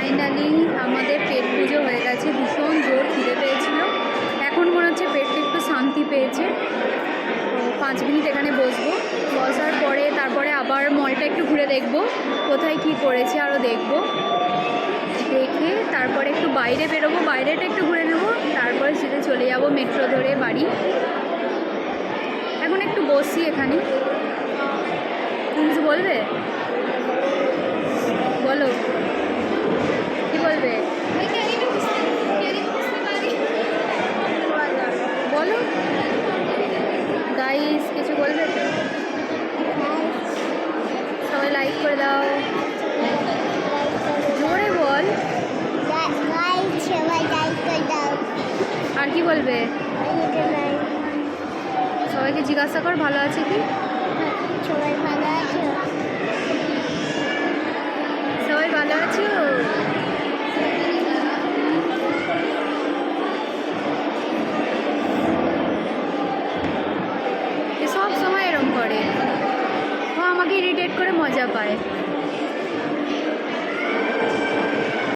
Finally আমাদের পেট পুজো হয়ে গেছে। ভীষণ জোর খিদে পেয়েছিল, এখন মনে হচ্ছে পেটটা একটু শান্তি পেয়েছে। তো 5 মিনিট এখানে বসবো, বসার পরে তারপরে আবার মলটা একটু ঘুরে দেখবো কোথায় কি করেছে, আরও দেখবো, দেখে তারপরে একটু বাইরে বেরোবো, বাইরেটা একটু ঘুরে নেবো, তারপরে সেটা চলে যাবো মেট্রো ধরে বাড়ি। এখন একটু বসি এখানে। তুমি কিছু বলবে? বলো, কি বলবে? বলো গাইস, কিছু বলবে তো? সবাই লাইক করে দাও, জোরে বল। আর কি বলবে? সবাইকে জিজ্ঞাসা কর ভালো আছে কি। সবাই ভালো আছো? সবাই ভালো আছো? সব সময় এরকম করে, ও আমাকে ইরিটেট করে মজা পায়।